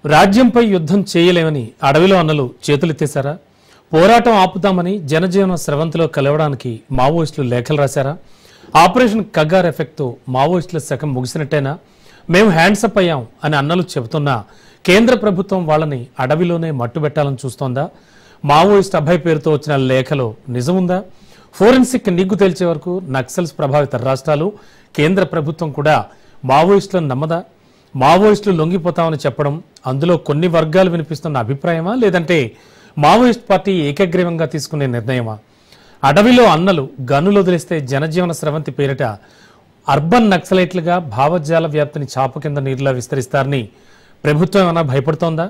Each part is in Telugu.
రాజ్యంపై యుద్ధం చేయలేమని అడవిలో అన్నలు చేతులెత్తేశారా? పోరాటం ఆపుతామని జనజీవన స్రవంతిలో కలవడానికి మావోయిస్టులు లేఖలు రాశారా? ఆపరేషన్ కగార్ ఎఫెక్ట్తో మావోయిస్టుల శకం ముగిసినట్టేనా? మేము హ్యాండ్సప్ అయ్యాం అని అన్నలు చెబుతున్నా కేంద్ర ప్రభుత్వం వాళ్ళని అడవిలోనే మట్టుబెట్టాలని చూస్తోందా? మావోయిస్ట్ అభయ్ పేరుతో వచ్చిన లేఖలో నిజముందా? ఫోరెన్సిక్ నిగ్గు తేల్చే వరకు నక్సల్స్ ప్రభావిత రాష్ట్రాలు, కేంద్ర ప్రభుత్వం కూడా మావోయిస్టులను నమ్మదా? మావోయిస్టులు లొంగిపోతామని చెప్పడం అందులో కొన్ని వర్గాలు వినిపిస్తున్న అభిప్రాయమా, లేదంటే మావోయిస్ట్ పార్టీ ఏకగ్రీవంగా తీసుకునే నిర్ణయమా? అడవిలో అన్నలు గన్నులు వదిలేస్తే జనజీవన స్రవంతి పేరిట అర్బన్ నక్సలైట్లుగా భావజాల వ్యాప్తిని చాప కింద నీరులా విస్తరిస్తారని ప్రభుత్వం ఏమైనా భయపడుతోందా?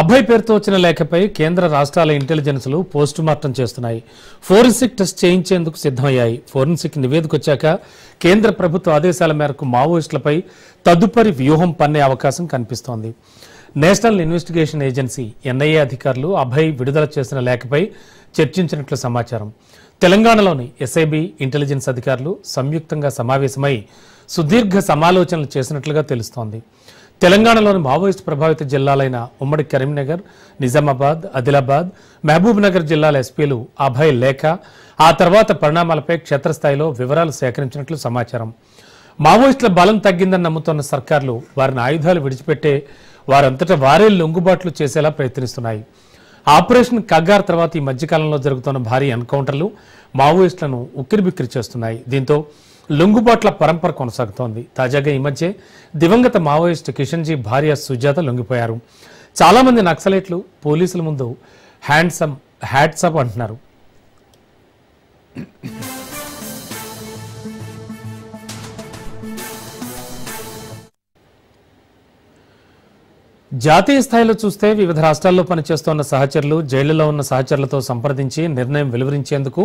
అభయ్ పేరుతో వచ్చిన లేఖపై కేంద్ర రాష్ట్రాల ఇంటెలిజెన్స్లు పోస్టు మార్టం చేస్తున్నాయి. ఫోరెన్సిక్ టెస్ట్ చేయించేందుకు సిద్ధమయ్యాయి. ఫోరెన్సిక్ నివేదిక వచ్చాక కేంద్ర ప్రభుత్వ ఆదేశాల మేరకు మావోయిస్టులపై తదుపరి వ్యూహం పన్నే అవకాశం కనిపిస్తోంది. నేషనల్ ఇన్వెస్టిగేషన్ ఏజెన్సీ ఎన్ఐఏ అధికారులు అభయ్ విడుదల చేసిన లేఖపై చర్చించినట్లు సమాచారం. తెలంగాణలోని ఎస్ఐబి ఇంటెలిజెన్స్ అధికారులు సంయుక్తంగా సమావేశమై సుదీర్ఘ సమాలోచనలు చేసినట్లుగా తెలుస్తోంది. తెలంగాణలోని మావోయిస్ట్ ప్రభావిత జిల్లాలైన ఉమ్మడి కరీంనగర్, నిజామాబాద్, ఆదిలాబాద్, మహబూబ్ నగర్ జిల్లాల ఎస్పీలు అభయ్ లేఖ, ఆ తర్వాత పరిణామాలపై క్షేత్రస్థాయిలో వివరాలు సేకరించినట్లు సమాచారం. మావోయిస్టుల బలం తగ్గిందని నమ్ముతున్న సర్కార్లు వారిని ఆయుధాలు విడిచిపెట్టే వారంతటా వారే లొంగుబాట్లు చేసేలా ప్రయత్నిస్తున్నాయి. ఆపరేషన్ కగార్ తర్వాత ఈ మధ్యకాలంలో జరుగుతున్న భారీ ఎన్కౌంటర్లు మావోయిస్టులను ఉక్కిరిబిక్కిరి చేస్తున్నాయి. దీంతో లొంగుబాట్ల పరంపర కొనసాగుతోంది. తాజాగా ఈ మధ్య దివంగత మావోయిస్ట్ కిషన్జీ భార్య సుజాత లొంగిపోయారు. చాలా మంది నక్సలైట్లు పోలీసుల ముందు హ్యాట్సప్ అంటున్నారు. జాతీయ స్థాయిలో చూస్తే వివిధ రాష్ట్రాల్లో పనిచేస్తున్న సహచరులు జైళ్లలో ఉన్న సహచరులతో సంప్రదించి నిర్ణయం వెలువరించేందుకు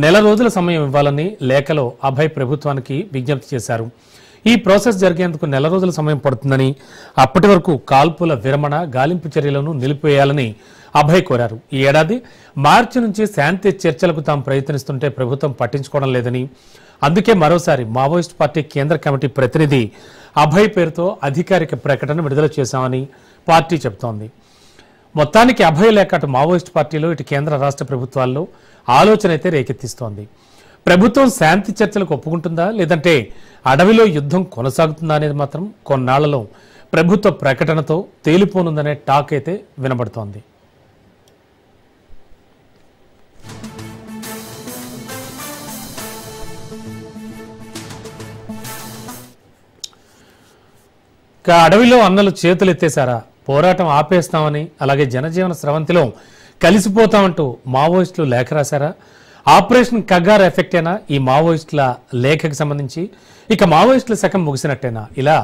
నెల రోజుల సమయం ఇవ్వాలని లేఖలో అభయ్ ప్రభుత్వానికి విజ్ఞప్తి చేశారు. ఈ ప్రాసెస్ జరిగేందుకు నెల రోజుల సమయం పడుతుందని, అప్పటి వరకు కాల్పుల విరమణ, గాలింపు చర్యలను నిలిపివేయాలని అభయ్ కోరారు. ఈ ఏడాది మార్చి నుంచి శాంతి చర్చలకు తాము ప్రయత్నిస్తుంటే ప్రభుత్వం పట్టించుకోవడం లేదని, అందుకే మరోసారి మావోయిస్ట్ పార్టీ కేంద్ర కమిటీ ప్రతినిధి అభయ్ పేరుతో అధికారిక ప్రకటన విడుదల చేశామని పార్టీ చెబుతోంది. మొత్తానికి అభయ్ లేఖ అటు మావోయిస్ట్ పార్టీలో ఇటు కేంద్ర రాష్ట్ర ప్రభుత్వాల్లో ఆలోచన అయితే రేకెత్తిస్తోంది. ప్రభుత్వం శాంతి చర్చలకు ఒప్పుకుంటుందా, లేదంటే అడవిలో యుద్ధం కొనసాగుతుందా అనేది మాత్రం కొన్నాళ్లలో ప్రభుత్వ ప్రకటనతో తేలిపోనుందనే టాక్ అయితే వినబడుతోంది. అడవిలో అన్నలు చేతులెత్తేశారా? పోరాటం ఆపేస్తామని, అలాగే జనజీవన స్రవంతిలో కలిసిపోతామంటూ మావోయిస్టులు లేఖ రాశారా? ఆపరేషన్ కగార్ ఎఫెక్టేనా ఈ మావోయిస్టుల లేఖకు సంబంధించి? ఇక మావోయిస్టుల శకం ముగిసినట్టేనా? ఇలా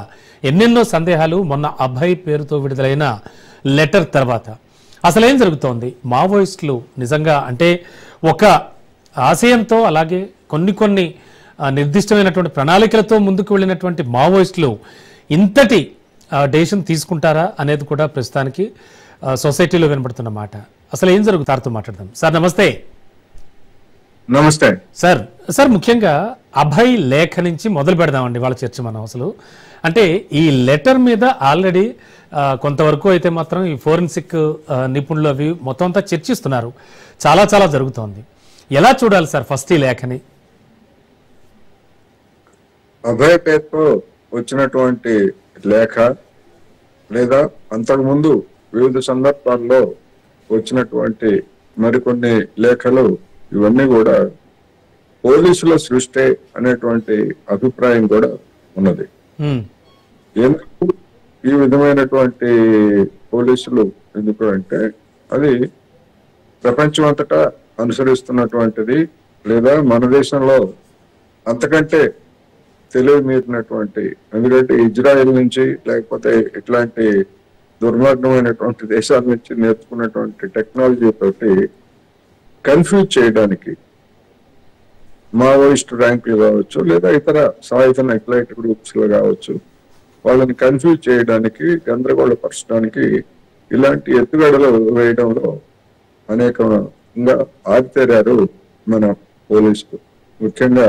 ఎన్నెన్నో సందేహాలు మొన్న అభయ్ పేరుతో విడుదలైన లెటర్ తర్వాత. అసలేం జరుగుతోంది? మావోయిస్టులు నిజంగా అంటే ఒక ఆశయంతో, అలాగే కొన్ని నిర్దిష్టమైనటువంటి ప్రణాళికలతో ముందుకు వెళ్ళినటువంటి మావోయిస్టులు ఇంతటి డెసిషన్ తీసుకుంటారా అనేది కూడా ప్రస్తుతానికి సొసైటీలో వినబడుతున్న మాట. అసలు ఏం జరుగుతుంది? తారుతో మాట్లాడదాం. సార్ నమస్తే. నమస్తే సార్ ముఖ్యంగా అభయ్ లేఖ నుంచి మొదలు పెడదామండి వాళ్ళ చర్చ. మనం అసలు అంటే ఈ లెటర్ మీద ఆల్రెడీ కొంతవరకు అయితే మాత్రం ఈ ఫోరెన్సిక్ నిపుణులు అవి మొత్తం అంతా చర్చిస్తున్నారు. చాలా జరుగుతోంది. ఎలా చూడాలి సార్ ఫస్ట్ ఈ లేఖని? అభయ్ పేరుతో వచ్చినటువంటి లేఖ, లేదా అంతకుముందు వివిధ సందర్భాల్లో వచ్చినటువంటి మరికొన్ని లేఖలు, ఇవన్నీ కూడా పోలీసుల సృష్టి అనేటువంటి అభిప్రాయం కూడా ఉన్నది. ఎందుకు ఈ విధమైనటువంటి పోలీసులు ఎందుకు అంటే అది ప్రపంచం అంతటా అనుసరిస్తున్నటువంటిది, లేదా మన దేశంలో అంతకంటే తెలివి మీరినటువంటి, ఎందుకంటే ఇజ్రాయెల్ నుంచి లేకపోతే ఇట్లాంటి దుర్మార్గమైనటువంటి దేశాల నుంచి నేర్చుకున్నటువంటి టెక్నాలజీ తోటి కన్ఫ్యూజ్ చేయడానికి మావోయిస్ట్ ర్యాంకులు కావచ్చు, లేదా ఇతర సాయుధ నక్సలైట్ గ్రూప్స్ లో కావచ్చు, వాళ్ళని కన్ఫ్యూజ్ చేయడానికి, గందరగోళపరచడానికి ఇలాంటి ఎత్తుగడలు వేయడంలో అనేక ఇంకా ఆరితేరారు మన పోలీసులు. ముఖ్యంగా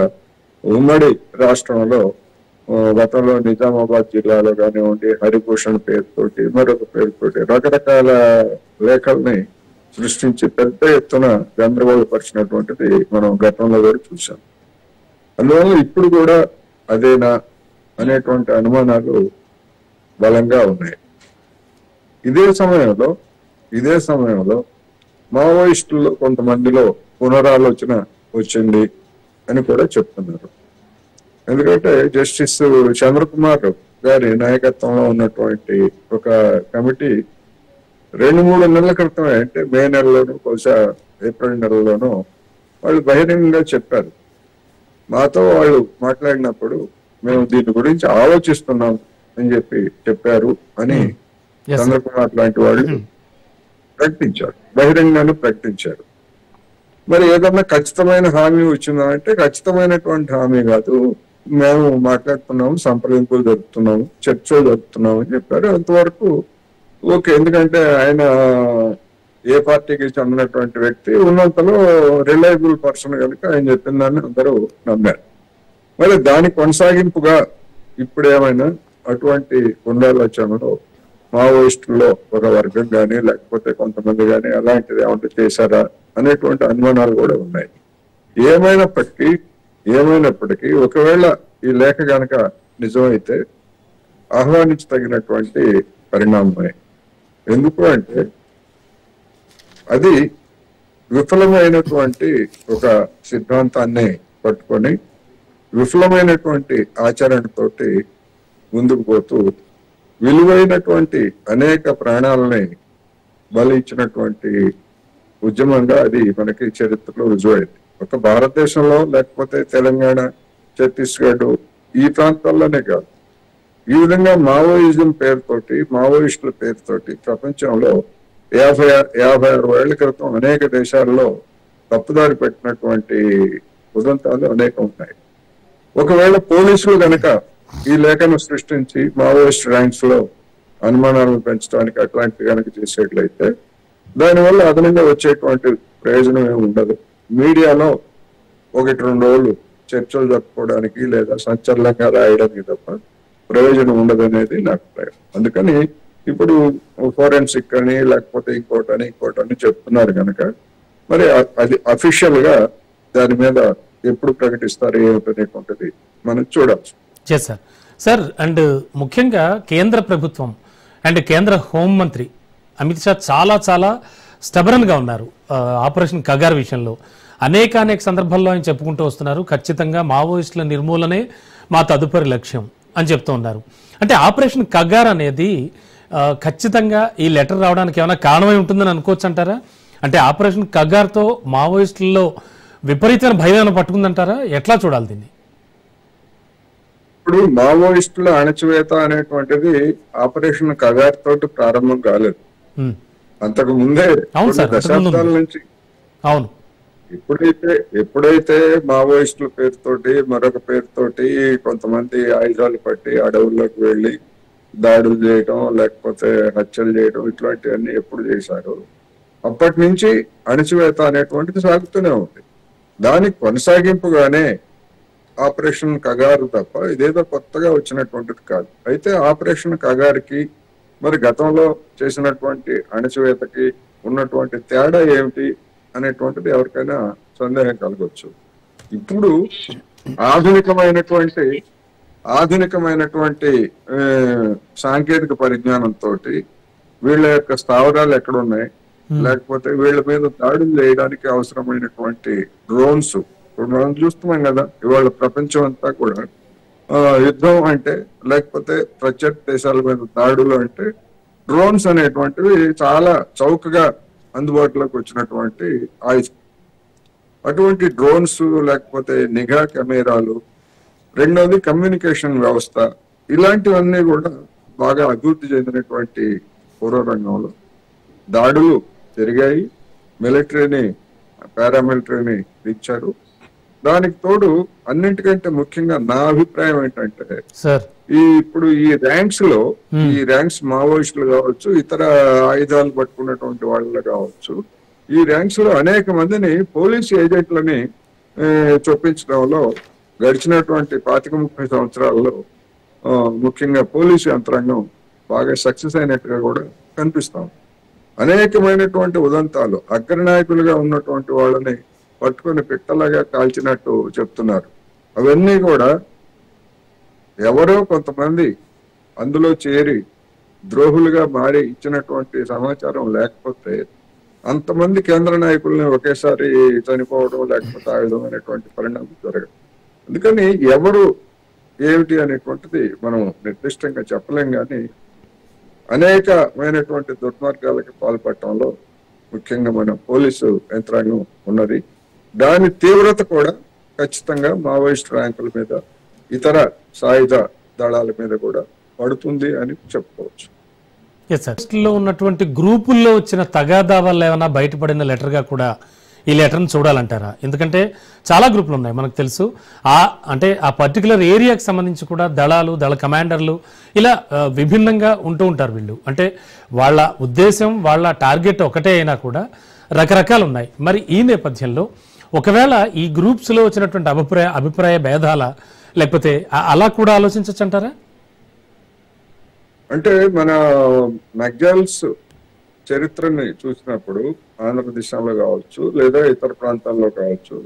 ఉమ్మడి రాష్ట్రంలో గతంలో నిజామాబాద్ జిల్లాలో కానివ్వండి, హరిభూషణ్ పేరుతోటి మరొక పేరుతోటి రకరకాల లేఖల్ని సృష్టించి పెద్ద ఎత్తున గందరగోళపరిచినటువంటిది మనం గతంలో కూడా చూసాం. అందువల్ల ఇప్పుడు కూడా అదేనా అనేటువంటి అనుమానాలు బలంగా ఉన్నాయి. ఇదే సమయంలో మావోయిస్టుల్లో కొంతమందిలో పునరాలోచన వచ్చింది అని కూడా చెప్తున్నారు. ఎందుకంటే జస్టిస్ చంద్రకుమార్ గారి నాయకత్వంలో ఉన్నటువంటి ఒక కమిటీ 2-3 నెలల క్రితమే, అంటే మే నెలలోనూ బహుశా ఏప్రిల్ నెలలోనూ వాళ్ళు బహిరంగంగా చెప్పారు. మాతో వాళ్ళు మాట్లాడినప్పుడు మేము దీని గురించి ఆలోచిస్తున్నాం అని చెప్పారు అని చంద్రకుమార్ లాంటి వాళ్ళు ప్రకటించారు, బహిరంగానే ప్రకటించారు. మరి ఏదన్నా ఖచ్చితమైన హామీ వచ్చిందా అంటే ఖచ్చితమైనటువంటి హామీ కాదు, మేము మాట్లాడుతున్నాము, సంప్రదింపులు జరుపుతున్నాము, చర్చలు జరుపుతున్నాము అని చెప్పారు. అంతవరకు ఓకే. ఎందుకంటే ఆయన ఏ పార్టీకి చెందినటువంటి వ్యక్తి, ఉన్నంతలో రిలయబుల్ పర్సన్ కనుక ఆయన చెప్పిన దాన్ని అందరూ నమ్మారు. మరి దాని కొనసాగింపుగా ఇప్పుడు ఏమైనా అటువంటి పునరాలోచనలో మావోయిస్టుల్లో ఒక వర్గం కానీ లేకపోతే కొంతమంది కానీ అలాంటిది ఏమంటే చేశారా అనేటువంటి అనుమానాలు కూడా ఉన్నాయి. ఏమైనప్పటికీ ఒకవేళ ఈ లేఖ గనక నిజమైతే ఆహ్వానించదగినటువంటి పరిణామమే. ఎందుకు అంటే అది విఫలమైనటువంటి ఒక సిద్ధాంతాన్ని పట్టుకొని విఫలమైనటువంటి ఆచరణతోటి ముందుకు పోతూ విలువైనటువంటి అనేక ప్రాణాలని బలి ఇచ్చినటువంటి ఉద్యమంగా అది మనకి చరిత్రలో రుజువైంది. ఒక భారతదేశంలో లేకపోతే తెలంగాణ, ఛత్తీస్గఢ్ ఈ ప్రాంతాల్లోనే కాదు, ఈ విధంగా మావోయిజం పేరుతోటి, మావోయిస్టుల పేరుతోటి ప్రపంచంలో 56 ఏళ్ల క్రితం అనేక దేశాల్లో తప్పుదారి పెట్టినటువంటి ఉదంతాలు అనేక ఉన్నాయి. ఒకవేళ పోలీసులు గనక ఈ లేఖను సృష్టించి మావోయిస్ట్ ర్యాంక్స్ లో అనుమానాలను పెంచడానికి అట్లాంటివి కనుక చేసేట్లయితే దానివల్ల అదనంగా వచ్చేటువంటి ప్రయోజనం ఏమి ఉండదు. మీడియాలో 1-2 రోజులు చర్చలు జరుపుకోవడానికి లేదా సంచలనంగా రాయడానికి తప్ప ప్రయోజనం ఉండదు అనేది నా అభిప్రాయం. అందుకని ఇప్పుడు ఫోరెన్సిక్ అని లేకపోతే ఇంకోటని చెప్తున్నారు కనుక మరి అది అఫీషియల్ గా దాని మీద ఎప్పుడు ప్రకటిస్తారు ఏమిటనేటువంటిది మనం చూడాల్సి. సార్ అండ్ ముఖ్యంగా కేంద్ర ప్రభుత్వం అండ్ కేంద్ర హోంమంత్రి అమిత్ షా చాలా స్టబరన్ గా ఉన్నారు ఆపరేషన్ కగార్ విషయంలో. అనేక సందర్భాల్లో ఆయన చెప్పుకుంటూ వస్తున్నారు, ఖచ్చితంగా మావోయిస్టుల నిర్మూలనే మా తదుపరి లక్ష్యం అని చెప్తూ ఉన్నారు. అంటే ఆపరేషన్ కగార్ అనేది ఖచ్చితంగా ఈ లెటర్ రావడానికి ఏమైనా కారణమై ఉంటుందని అనుకోవచ్చు అంటారా? అంటే ఆపరేషన్ కగార్తో మావోయిస్టుల్లో విపరీతమైన భయం పట్టుకుందంటారా? ఎట్లా చూడాలి దీన్ని? ఇప్పుడు మావోయిస్టుల అణచివేత అనేటువంటిది ఆపరేషన్ కగార్ తోటి ప్రారంభం కాలేదు, అంతకు ముందే దశాబ్దాల నుంచి. అవును, ఎప్పుడైతే మావోయిస్టుల పేరుతోటి మరొక పేరుతోటి కొంతమంది ఆయుధాలు పట్టి అడవుల్లోకి వెళ్లి దాడులు చేయడం లేకపోతే హత్యలు చేయడం ఇట్లాంటివన్నీ ఎప్పుడు చేశారు, అప్పటి నుంచి అణచివేత అనేటువంటిది సాగుతూనే ఉంది. దానికి కొనసాగింపుగానే ఆపరేషన్ కగారు తప్ప ఇదేదో కొత్తగా వచ్చినటువంటిది కాదు. అయితే ఆపరేషన్ కగారుకి మరి గతంలో చేసినటువంటి అణచివేతకి ఉన్నటువంటి తేడా ఏమిటి అనేటువంటిది ఎవరికైనా సందేహం కలగవచ్చు. ఇప్పుడు ఆధునికమైనటువంటి సాంకేతిక పరిజ్ఞానంతో వీళ్ళ యొక్క స్థావరాలు ఎక్కడున్నాయి, లేకపోతే వీళ్ళ మీద దాడులు చేయడానికి అవసరమైనటువంటి డ్రోన్స్ మనం చూస్తున్నాం కదా. ఇవాళ ప్రపంచం అంతా కూడా యుద్ధం అంటే లేకపోతే ప్రత్యర్థి దేశాల మీద దాడులు అంటే డ్రోన్స్ అనేటువంటివి చాలా చౌకగా అందుబాటులోకి వచ్చినటువంటి ఆయుధం. అటువంటి డ్రోన్స్ లేకపోతే నిఘా కెమెరాలు, రెండోది కమ్యూనికేషన్ వ్యవస్థ, ఇలాంటివన్నీ కూడా బాగా అభివృద్ధి చెందినటువంటి పూర్వరంగంలో దాడులు జరిగాయి. మిలిటరీని, పారామిలిటరీని ఇచ్చారు. దానికి తోడు అన్నింటికంటే ముఖ్యంగా నా అభిప్రాయం ఏంటంటే ఇప్పుడు ఈ ర్యాంక్స్ మావోయిస్టులు కావచ్చు, ఇతర ఆయుధాలు పట్టుకున్నటువంటి వాళ్ళు కావచ్చు, ఈ ర్యాంక్స్ లో అనేక మందిని పోలీసు ఏజెంట్లని చొప్పించడంలో గడిచినటువంటి 25-30 సంవత్సరాల్లో ముఖ్యంగా పోలీసు యంత్రాంగం బాగా సక్సెస్ అయినట్టుగా కూడా కనిపిస్తాం. అనేకమైనటువంటి ఉదంతాలు అగ్రనాయకులుగా ఉన్నటువంటి వాళ్ళని పట్టుకొని పిట్టలాగా కాల్చినట్టు చెప్తున్నారు. అవన్నీ కూడా ఎవరో కొంతమంది అందులో చేరి ద్రోహులుగా మారి ఇచ్చినటువంటి సమాచారం లేకపోతే అంతమంది కేంద్ర నాయకుల్ని ఒకేసారి చనిపోవడం లేకపోతే ఆ విధమైనటువంటి పరిణామం జరగదు. అందుకని ఎవరు ఏమిటి అనేటువంటిది మనం నిర్దిష్టంగా చెప్పలేం, కానీ అనేకమైనటువంటి దుర్మార్గాలకి పాల్పడటంలో ముఖ్యంగా మన పోలీసు యంత్రాంగం ఉన్నది. దాని తీవ్రత కూడా ఖచ్చితంగా మావోయిస్ట్ ర్యాంకుల మీద, ఇతర సాయుధ దళాల మీద కూడా పడుతుంది అని చెప్పుకోవచ్చు. లో ఉన్నటువంటి గ్రూపుల్లో వచ్చిన తగాదా వల్ల ఏమైనా బయటపడిన లెటర్గా కూడా ఈ లెటర్ని చూడాలంటారా? ఎందుకంటే చాలా గ్రూపులు ఉన్నాయి మనకు తెలుసు. అంటే ఆ పర్టికులర్ ఏరియాకి సంబంధించి కూడా దళాలు, దళ కమాండర్లు ఇలా విభిన్నంగా ఉంటూ ఉంటారు వీళ్ళు. అంటే వాళ్ళ ఉద్దేశం, వాళ్ళ టార్గెట్ ఒకటే అయినా కూడా రకరకాలు ఉన్నాయి. మరి ఈ నేపథ్యంలో ఒకవేళ ఈ గ్రూప్స్లో వచ్చినటువంటి అభిప్రాయ భేదాల లేకపోతే అలా కూడా ఆలోచించవచ్చు అంటారా? అంటే మన నక్సల్స్ చరిత్రని చూసినప్పుడు ఆంధ్రదేశంలో కావచ్చు లేదా ఇతర ప్రాంతాల్లో కావచ్చు,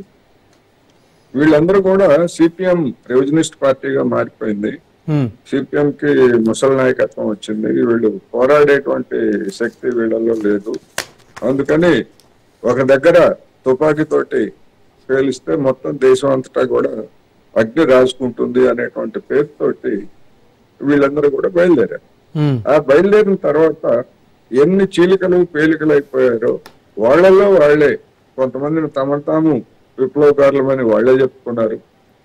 వీళ్ళందరూ కూడా సిపిఎం రివిజనిస్ట్ పార్టీగా మారిపోయింది. సిపిఎం కి ముసలి నాయకత్వం వచ్చింది. వీళ్ళు పోరాడేటువంటి శక్తి వీళ్ళల్లో లేదు. అందుకని ఒక దగ్గర తుపాకీతోటి పేలిస్తే మొత్తం దేశం అంతటా కూడా అగ్ని రాసుకుంటుంది అనేటువంటి పేరుతోటి వీళ్ళందరూ కూడా బయలుదేరారు. ఆ బయలుదేరిన తర్వాత ఎన్ని చీలికలు పేలికలు అయిపోయారో వాళ్లలో వాళ్లే కొంతమందిని తాము విప్లవకారులమని వాళ్లే చెప్పుకున్నారు.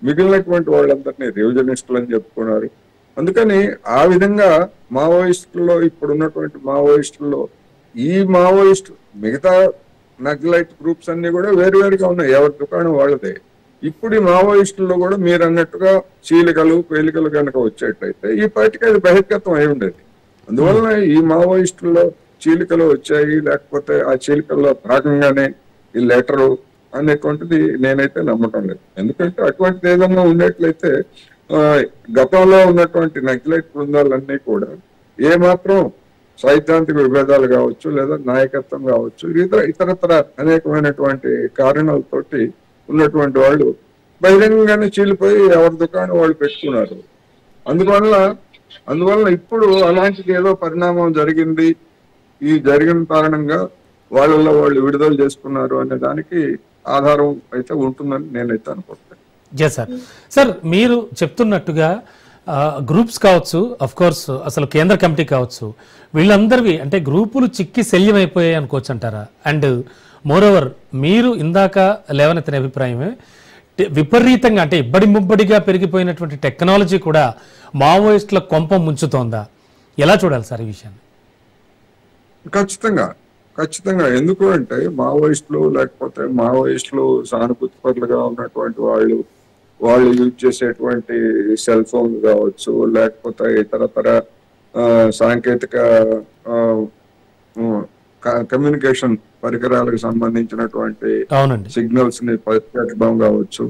మిగిలినటువంటి వాళ్ళందరినీ రివిజనిస్టులు అని చెప్పుకున్నారు. అందుకని ఆ విధంగా మావోయిస్టుల్లో ఇప్పుడు ఉన్నటువంటి మావోయిస్టుల్లో ఈ మావోయిస్టు మిగతా నక్సలైట్ గ్రూప్స్ అన్ని కూడా వేరువేరుగా ఉన్నాయి, ఎవరి దుకాణం వాళ్ళదే. ఇప్పుడు ఈ మావోయిస్టుల్లో కూడా మీరు అన్నట్టుగా చీలికలు పేలికలు కనుక వచ్చేట్లయితే ఈ పార్టీకి అది బహిర్గతం అయి ఉండేది. అందువలన ఈ మావోయిస్టుల్లో చీలికలు వచ్చాయి, లేకపోతే ఆ చీలికల్లో భాగంగానే ఈ లెటరు అనేటువంటిది నేనైతే నమ్మటం లేదు. ఎందుకంటే అటువంటిది ఏదన్నా ఉండేట్లయితే గతంలో ఉన్నటువంటి నక్సలైట్ బృందాలన్నీ కూడా ఏమాత్రం సైద్ధాంతిక విభేదాలు కావచ్చు లేదా నాయకత్వం కావచ్చు ఇతరత్ర అనేకమైనటువంటి కారణాలతోటి ఉన్నటువంటి వాళ్ళు బహిరంగంగానే చీలిపోయి ఎవరి దుకాణం వాళ్ళు పెట్టుకున్నారు. అందువల్ల ఇప్పుడు అలాంటిది ఏదో పరిణామం జరిగింది, ఈ జరిగిన కారణంగా వాళ్ళల్లో వాళ్ళు విడుదల చేసుకున్నారు అనే దానికి ఆధారం అయితే ఉంటుందని నేనైతే అనుకుంటున్నాను. సార్ మీరు చెప్తున్నట్టుగా గ్రూప్స్ కావచ్చు, అఫ్ కోర్స్ అసలు కేంద్ర కమిటీ కావచ్చు, వీళ్ళందరివి అంటే గ్రూపులు చిక్కి శల్యమైపోయాయి అనుకోవచ్చు అంటారా? అండ్ మోరోవర్ మీరు ఇందాక లేవనెత్తిన అభిప్రాయమే విపరీతంగా అంటే ఇబ్బడి ముబ్బడిగా పెరిగిపోయినటువంటి టెక్నాలజీ కూడా మావోయిస్టుల కొంప ముంచుతోందా? ఎలా చూడాలి సార్ ఈ విషయాన్ని? ఖచ్చితంగా ఎందుకు అంటే మావోయిస్టులు లేకపోతే మావోయిస్టులు సానుభూతిపరులుగా ఉన్నటువంటి వాళ్ళు యూజ్ చేసేటువంటి సెల్ ఫోన్ కావచ్చు లేకపోతే ఇతరతర సాంకేతిక కమ్యూనికేషన్ పరికరాలకు సంబంధించినటువంటి సిగ్నల్స్ ని పరిష్కరించడం కావచ్చు,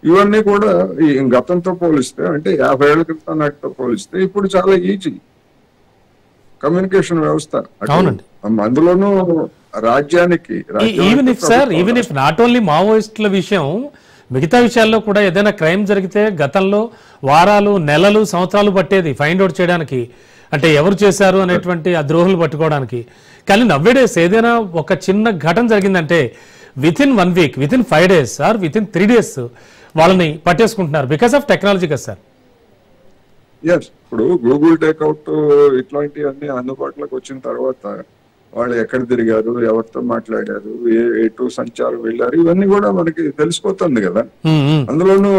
ఇవన్నీ కూడా ఈ గతంతో పోలిస్తే అంటే 50 ఏళ్ల క్రితం నాటితో పోలిస్తే ఇప్పుడు చాలా ఈజీ కమ్యూనికేషన్ వ్యవస్థ. అందులోనూ రాజ్యానికి ఈవెన్ ఇఫ్ నాట్ ఓన్లీ మావోయిస్టుల విషయం, మిగతా విషయాల్లో కూడా ఏదైనా క్రైమ్ జరిగితే గతంలో వారాలు, నెలలు, సంవత్సరాలు పట్టేది ఫైండ్ అవుట్ చేయడానికి, అంటే ఎవరు చేశారు అనేటువంటి ఆ ద్రోహులు పట్టుకోవడానికి. కానీ నవ్వేడేస్ ఏదైనా ఒక చిన్న ఘటన జరిగిందంటే within 1 week, within 5 days or within 3 days వాళ్ళని పట్టేసుకుంటున్నారు బికాస్ ఆఫ్ టెక్నాలజీ కదా సార్. ఇప్పుడు గూగుల్ టేక్అవుట్ ఇట్లాంటివన్నీ అందుబాటులోకి వచ్చిన తర్వాత వాళ్ళు ఎక్కడ తిరిగారు, ఎవరితో మాట్లాడారు, ఎటు సంచారం వెళ్ళారు, ఇవన్నీ కూడా మనకి తెలిసిపోతుంది కదా. అందులోనూ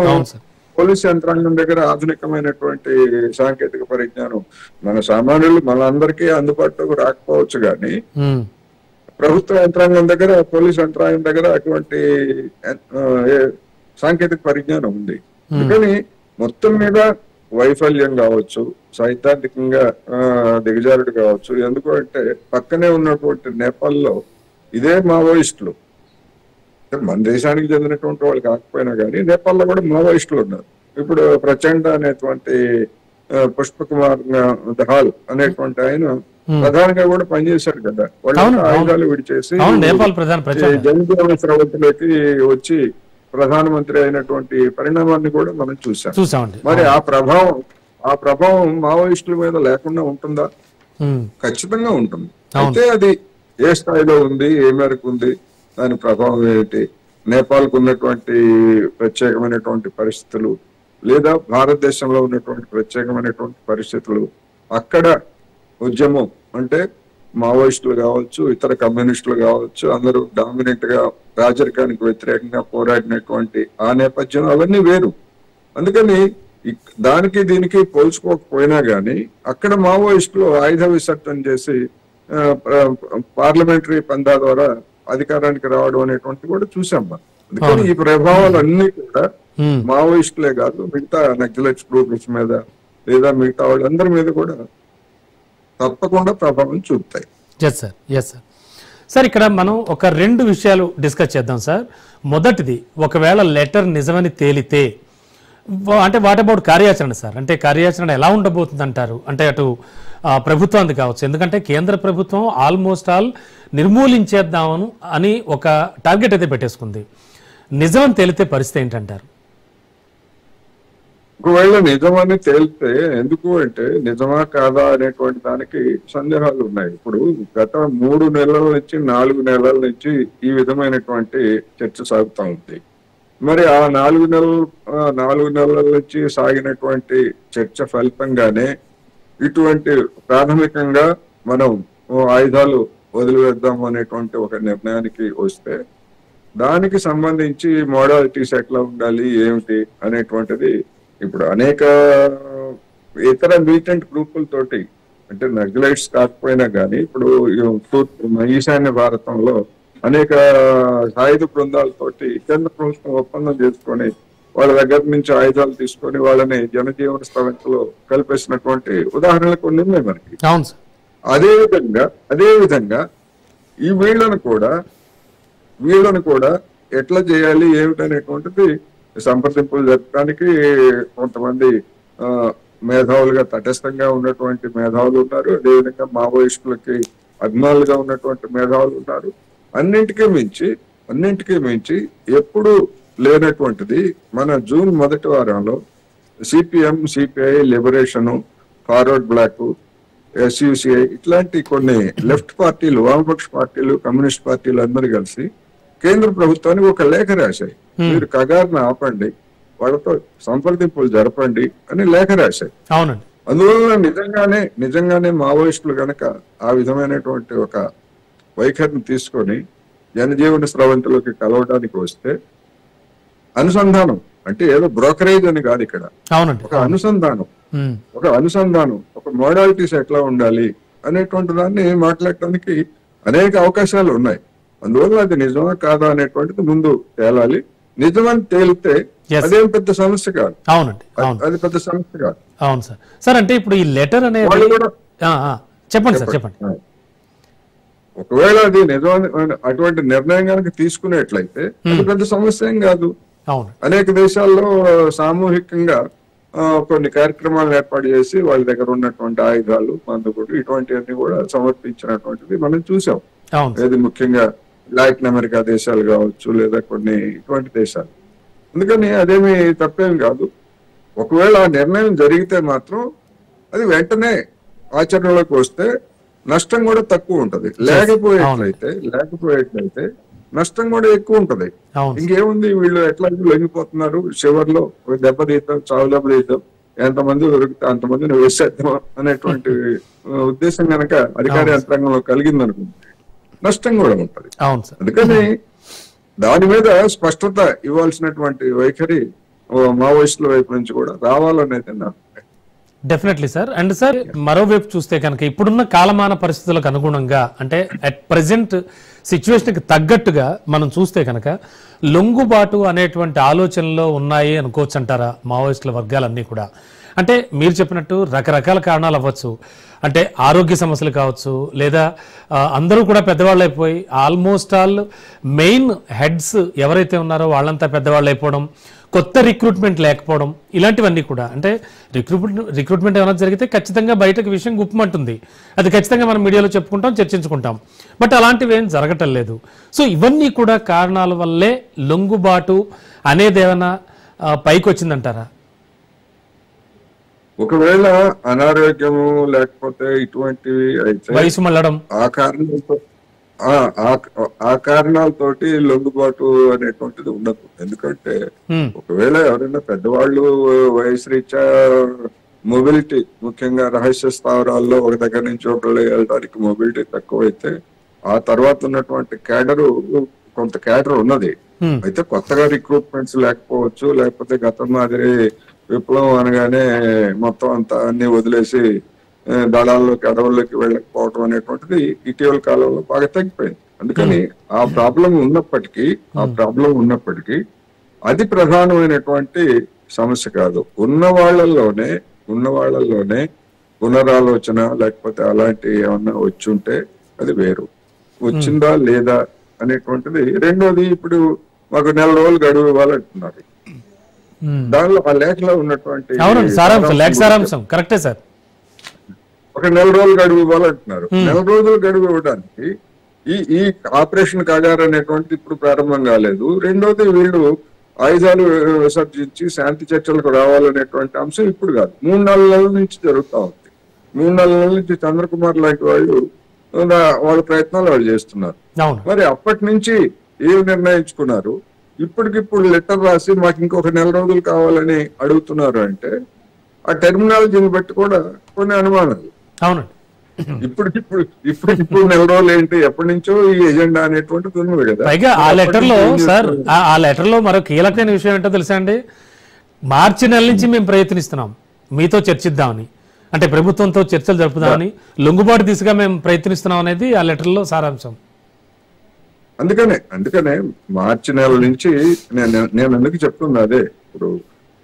పోలీస్ యంత్రాంగం దగ్గర ఆధునికమైనటువంటి సాంకేతిక పరిజ్ఞానం మన సామాన్యులు మనందరికీ అందుబాటులోకి రాకపోవచ్చు, కానీ ప్రభుత్వ యంత్రాంగం దగ్గర, పోలీస్ యంత్రాంగం దగ్గర అటువంటి సాంకేతిక పరిజ్ఞానం ఉంది. అందుకని మొత్తం మీద వైఫల్యం కావచ్చు, సైద్ధాంతికంగా దిగజారుడు కావచ్చు. ఎందుకంటే పక్కనే ఉన్నటువంటి నేపాల్లో ఇదే మావోయిస్టులు మన దేశానికి చెందినటువంటి వాళ్ళు కాకపోయినా కానీ నేపాల్లో కూడా మావోయిస్టులు ఉన్నారు. ఇప్పుడు ప్రచండ అనేటువంటి పుష్ప కుమార్ దహాల్ అనేటువంటి ఆయన ప్రధానిగా కూడా పనిచేశాడు కదా. వాళ్ళు ఆయుధాలు విడిచేసి జనజీవన స్రవంతిలోకి వచ్చి ప్రధానమంత్రి అయినటువంటి పరిణామాన్ని కూడా మనం చూసాం. మరి ఆ ప్రభావం మావోయిస్టుల మీద లేకుండా ఉంటుందా? ఖచ్చితంగా ఉంటుంది. అయితే అది ఏ స్థాయిలో ఉంది, ఏ మేరకు ఉంది, దాని ప్రభావం ఏంటి, నేపాల్కు ఉన్నటువంటి ప్రత్యేకమైనటువంటి పరిస్థితులు లేదా భారతదేశంలో ఉన్నటువంటి ప్రత్యేకమైనటువంటి పరిస్థితులు, అక్కడ ఉద్యమం అంటే మావోయిస్టులు కావచ్చు, ఇతర కమ్యూనిస్టులు కావచ్చు, అందరూ డామినెంట్ గా రాజరికానికి వ్యతిరేకంగా పోరాడినటువంటి ఆ నేపథ్యం అవన్నీ వేరు. అందుకని దానికి దీనికి పోల్చుకోకపోయినా గానీ అక్కడ మావోయిస్టులు ఆయుధ విసర్జన చేసి పార్లమెంటరీ పందా ద్వారా అధికారానికి రావడం అనేటువంటి కూడా చూసాం మనం. అందుకని ఈ ప్రభావాలన్నీ కూడా మావోయిస్టులే కాదు, మిగతా నక్సలైట్స్ గ్రూప్స్ మీద లేదా మిగతా వాళ్ళందరి మీద కూడా తప్పకుండా ప్రభావం చూపుతాయి. Yes sir, yes sir. Sir ఇక్కడ మనం ఒక 2 విషయాలు డిస్కస్ చేద్దాం సార్. మొదటిది, ఒకవేళ లెటర్ నిజమని తేలితే అంటే వాట్ అబౌట్ కార్యాచరణ సార్? అంటే కార్యాచరణ ఎలా ఉండబోతుంది అంటారు? అంటే అటు ప్రభుత్వానికి కావచ్చు, ఎందుకంటే కేంద్ర ప్రభుత్వం ఆల్మోస్ట్ ఆల్ నిర్మూలించేద్దామను అని ఒక టార్గెట్ అయితే పెట్టేసుకుంది. నిజమని తేలితే పరిస్థితి ఏంటంటారు? ఒకవేళ నిజమని తేలితే, ఎందుకు అంటే నిజమా కాదా అనేటువంటి దానికి సందేహాలు ఉన్నాయి. ఇప్పుడు గత 3 నెలల నుంచి 4 నెలల నుంచి ఈ విధమైనటువంటి చర్చ సాగుతా ఉంది. మరి ఆ 4 నెలల నుంచి సాగినటువంటి చర్చ ఫలితంగానే ఇటువంటి ప్రాథమికంగా మనం ఆయుధాలు వదిలివేద్దాం అనేటువంటి ఒక నిర్ణయానికి వస్తే, దానికి సంబంధించి మోడాలిటీస్ ఎట్లా ఉండాలి, ఏమిటి అనేటువంటిది ఇప్పుడు అనేక ఇతర మిలిటెంట్ గ్రూపులతోటి, అంటే నక్సలైట్స్ కాకపోయినా కానీ ఇప్పుడు ఈశాన్య భారతంలో అనేక సాయుధ బృందాలతోటి కేంద్ర ప్రభుత్వం ఒప్పందం చేసుకొని వాళ్ళ దగ్గర నుంచి ఆయుధాలు తీసుకొని వాళ్ళని జనజీవన స్రవంతిలో కలిపేసినటువంటి ఉదాహరణలు కొన్ని ఉన్నాయి మనకి. అదే విధంగా ఈ వీళ్ళను కూడా ఎట్లా చేయాలి ఏమిటనేటువంటిది సంప్రదింపులు జరపడానికి కొంతమంది మేధావులుగా తటస్థంగా ఉన్నటువంటి మేధావులు ఉన్నారు. అదేవిధంగా మావోయిస్టులకి అభిమానులుగా ఉన్నటువంటి మేధావులు ఉన్నారు. అన్నింటికీ మించి ఎప్పుడు లేనటువంటిది మన జూన్ మొదటి వారంలో CPM, CPI, Liberation, Forward Bloc, SUCI ఇట్లాంటి కొన్ని లెఫ్ట్ పార్టీలు, వామపక్ష పార్టీలు, కమ్యూనిస్ట్ పార్టీలు అందరూ కలిసి కేంద్ర ప్రభుత్వానికి ఒక లేఖ రాశాయి. మీరు కగారును ఆపండి, వాళ్ళతో సంప్రదింపులు జరపండి అని లేఖ రాశాయి. అవునండి. అందువల్ల నిజంగానే మావోయిస్టులు గనక ఆ విధమైనటువంటి ఒక వైఖరిని తీసుకొని జనజీవన స్రవంతిలోకి కలవడానికి వస్తే, అనుసంధానం అంటే ఏదో బ్రోకరేజ్ అని కాదు ఇక్కడ, ఒక అనుసంధానం ఒక మోడాలిటీస్ ఎట్లా ఉండాలి అనేటువంటి దాన్ని మాట్లాడటానికి అనేక అవకాశాలు ఉన్నాయి. అందువల్ల అది నిజమా కాదా అనేటువంటిది ముందు తేలాలి. నిజమని తేలితే అదేం పెద్ద సమస్య కాదు. అవునండి, అది పెద్ద సమస్య కాదు. అవును సార్. సార్ అంటే ఇప్పుడు ఈ లెటర్ అనేది చెప్పండి సార్, చెప్పండి. ఒకవేళ అది నిజం అటువంటి నిర్ణయం కనుక తీసుకునేట్లయితే అది పెద్ద సమస్య ఏం కాదు. అనేక దేశాల్లో సామూహికంగా కొన్ని కార్యక్రమాలను ఏర్పాటు చేసి వాళ్ళ దగ్గర ఉన్నటువంటి ఆయుధాలు, మందుగుడు ఇటువంటివన్నీ కూడా సమర్పించినటువంటిది మనం చూసాం. ఏది ముఖ్యంగా లాటిన్ అమెరికా దేశాలు కావచ్చు లేదా కొన్ని ఇటువంటి దేశాలు. అందుకని అదేమి తప్పేం కాదు. ఒకవేళ ఆ నిర్ణయం జరిగితే మాత్రం అది వెంటనే ఆచరణలోకి వస్తే నష్టం కూడా తక్కువ ఉంటది. లేకపోయేట్లయితే నష్టం కూడా ఎక్కువ ఉంటది. ఇంకేముంది, వీళ్ళు ఎట్లా లొంగిపోతున్నారు, చివరిలో దెబ్బతీద్దాం, చావు దెబ్బతీద్దాం, ఎంతమంది దొరికితే అంతమందిని వేసేద్దాం అనేటువంటి ఉద్దేశం కనుక అధికార యంత్రాంగంలో కలిగిందనుకుంటే నష్టం కూడా ఉంటది. అందుకని దాని మీద స్పష్టత ఇవ్వాల్సినటువంటి వైఖరి మావోయిస్టుల వైపు నుంచి కూడా రావాలనేది నా డెఫినెట్లీ సార్. అండ్ సార్ మరోవైపు చూస్తే కనుక ఇప్పుడున్న కాలమాన పరిస్థితులకు అనుగుణంగా, అంటే అట్ ప్రజెంట్ సిచ్యువేషన్కి తగ్గట్టుగా మనం చూస్తే కనుక లొంగుబాటు అనేటువంటి ఆలోచనలో ఉన్నాయి అనుకోవచ్చు అంటారా మావోయిస్టుల వర్గాలన్నీ కూడా? అంటే మీరు చెప్పినట్టు రకరకాల కారణాలు అవ్వచ్చు. అంటే ఆరోగ్య సమస్యలు కావచ్చు, లేదా అందరూ కూడా పెద్దవాళ్ళు అయిపోయి ఆల్మోస్ట్ ఆల్ మెయిన్ హెడ్స్ ఎవరైతే ఉన్నారో వాళ్ళంతా పెద్దవాళ్ళు అయిపోవడం, కొత్త రిక్రూట్మెంట్ లేకపోవడం, ఇలాంటివన్నీ కూడా. అంటే రిక్రూట్మెంట్ ఏమైనా జరిగితే ఖచ్చితంగా బయటకు విషయం గుప్పమంటుంది, అది ఖచ్చితంగా మనం మీడియాలో చెప్పుకుంటాం, చర్చించుకుంటాం. బట్ అలాంటివి ఏం జరగటం లేదు. సో ఇవన్నీ కూడా కారణాల వల్లే లొంగుబాటు అనేది ఏమైనా పైకి వచ్చిందంటారా? ఒకవేళ అనారోగ్యము లేకపోతే ఇటువంటివి అయితే వయసు మళ్ళడం ఆ కారణంతో ఆ కారణాలతోటి లొంగుబాటు అనేటువంటిది ఉండదు. ఎందుకంటే ఒకవేళ ఎవరైనా పెద్దవాళ్ళు వయసు రీత్యా మొబిలిటీ, ముఖ్యంగా రహస్య స్థావరాల్లో ఒక దగ్గర నుంచి ఒకళ్ళు వెళ్ళడానికి మొబిలిటీ తక్కువైతే ఆ తర్వాత ఉన్నటువంటి క్యాడరు కొంత క్యాడర్ ఉన్నది. అయితే కొత్తగా రిక్రూట్మెంట్స్ లేకపోవచ్చు, లేకపోతే గతం మాదిరి విప్లవం అనగానే మొత్తం అంతా అన్ని వదిలేసి దళాల్లోకి అడవుల్లోకి వెళ్ళకపోవడం అనేటువంటిది ఇటీవల కాలంలో బాగా తగ్గిపోయింది. అందుకని ఆ ప్రాబ్లం ఉన్నప్పటికీ అది ప్రధానమైనటువంటి సమస్య కాదు. ఉన్న వాళ్ళల్లోనే పునరాలోచన లేకపోతే అలాంటి ఏమన్నా వచ్చుంటే అది వేరు. వచ్చిందా లేదా అనేటువంటిది. రెండోది, ఇప్పుడు మాకు 4 రోజులు గడువు ఇవ్వాలంటున్నారు. దానిలో ఆ లేఖలో ఉన్నటువంటి సారాంశం కరెక్టే సార్. ఒక 4 రోజులు గడువు ఇవ్వాలంటున్నారు. 4 రోజులు గడువు ఇవ్వడానికి ఈ ఆపరేషన్ కగారు అనేటువంటిది ఇప్పుడు ప్రారంభం కాలేదు. రెండోది, వీళ్ళు ఆయుధాలు విసర్జించి శాంతి చర్చలకు రావాలనేటువంటి అంశం ఇప్పుడు కాదు, 3-4 నెలల నుంచి జరుగుతా ఉంది. 3-4 నెలల నుంచి చంద్రకుమార్ లాంటి వాళ్ళు వాళ్ళ ప్రయత్నాలు వాళ్ళు చేస్తున్నారు. మరి అప్పటి నుంచి ఏం నిర్ణయించుకున్నారు? ఇప్పటికిప్పుడు లెటర్ రాసి మాకు ఇంకొక 4 రోజులు కావాలని అడుగుతున్నారు అంటే ఆ టెర్మినాలజీని బట్టి కూడా కొన్ని అనుమానాలు. అవునండి. ఇప్పుడు 4 రోజులు ఏంటి, ఎప్పటి నుంచో ఈ ఎజెండా అనేటువంటిది ఉన్నది కదా. పైగా ఆ లెటర్ లో సార్, ఆ లెటర్ లో మరో కీలకమైన విషయం ఏంటో తెలుసా అండి? మార్చి నెల నుంచి మేము ప్రయత్నిస్తున్నాం మీతో చర్చిద్దామని, అంటే ప్రభుత్వంతో చర్చలు జరుపుదామని, లొంగుబాటు దిశగా మేము ప్రయత్నిస్తున్నాం అనేది ఆ లెటర్ లో సారాంశం. అందుకనే మార్చి నెల నుంచి నేను ఎందుకు చెప్తున్నా అదే. ఇప్పుడు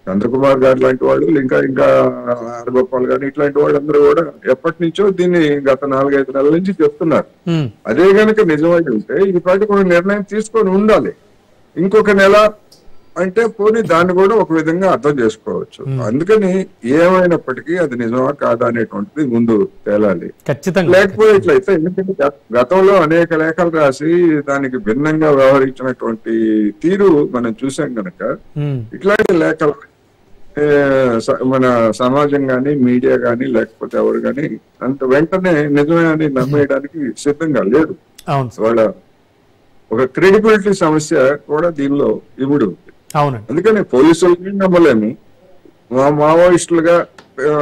చంద్రకుమార్ గారు లాంటి వాళ్ళు, ఇంకా ఆర్గోపాల్ గారు, ఇట్లాంటి వాళ్ళందరూ కూడా ఎప్పటి నుంచో దీన్ని గత 4-5 నెలల నుంచి చెప్తున్నారు. అదే గనక నిజమై ఉంటే ఈ పాటికి ఒక నిర్ణయం తీసుకొని ఉండాలి. ఇంకొక నెల అంటే పోనీ దాన్ని కూడా ఒక విధంగా అర్థం చేసుకోవచ్చు. అందుకని ఏమైనప్పటికీ అది నిజమా కాదా అనేటువంటిది ముందు తేలాలి. లేకపోతే ఇట్లయితే, ఎందుకంటే గతంలో అనేక లేఖలు రాసి దానికి భిన్నంగా వ్యవహరించినటువంటి తీరు మనం చూసాం కనుక ఇట్లాంటి లేఖలు మన సమాజం గాని, మీడియా గాని, లేకపోతే ఎవరు గాని అంత వెంటనే నిజమే అని నమ్మేయడానికి సిద్ధంగా లేదు. వాళ్ళ ఒక క్రెడిబిలిటీ సమస్య కూడా దీనిలో ఇముడు ఉంది. అందుకని పోలీసులకి నమ్మలేము, మావోయిస్టులుగా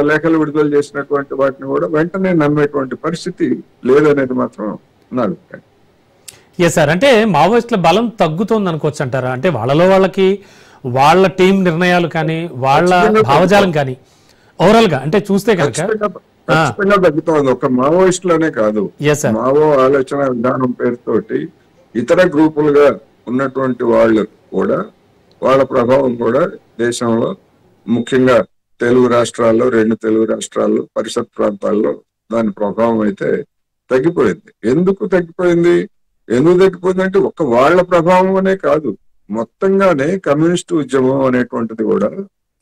లేఖలు విడుదల చేసినటువంటి వాటిని కూడా వెంటనే నమ్మేటువంటి పరిస్థితి లేదనేది మాత్రం నా అభిప్రాయం. ఎస్ సార్, అంటే మావోయిస్టుల బలం తగ్గుతోంది అనుకోవచ్చు అంటారా? అంటే వాళ్ళకి వాళ్ళ టీం నిర్ణయాలు కానీ, వాళ్ళ భావజాలం కానీ ఓవరాల్ గా అంటే చూస్తే కనుక ఖచ్చితంగా తగ్గుతోంది. ఒక మావోయిస్టులనే కాదు, మావో ఆలోచన విధానం పేరుతోటి ఇతర గ్రూపులుగా ఉన్నటువంటి వాళ్ళు కూడా, వాళ్ళ ప్రభావం కూడా దేశంలో, ముఖ్యంగా తెలుగు రాష్ట్రాల్లో, 2 తెలుగు రాష్ట్రాల్లో, పరిసర ప్రాంతాల్లో దాని ప్రభావం అయితే తగ్గిపోయింది. ఎందుకు తగ్గిపోయింది అంటే ఒక్క వాళ్ళ ప్రభావం అనే కాదు, మొత్తంగానే కమ్యూనిస్టు ఉద్యమం అనేటువంటిది కూడా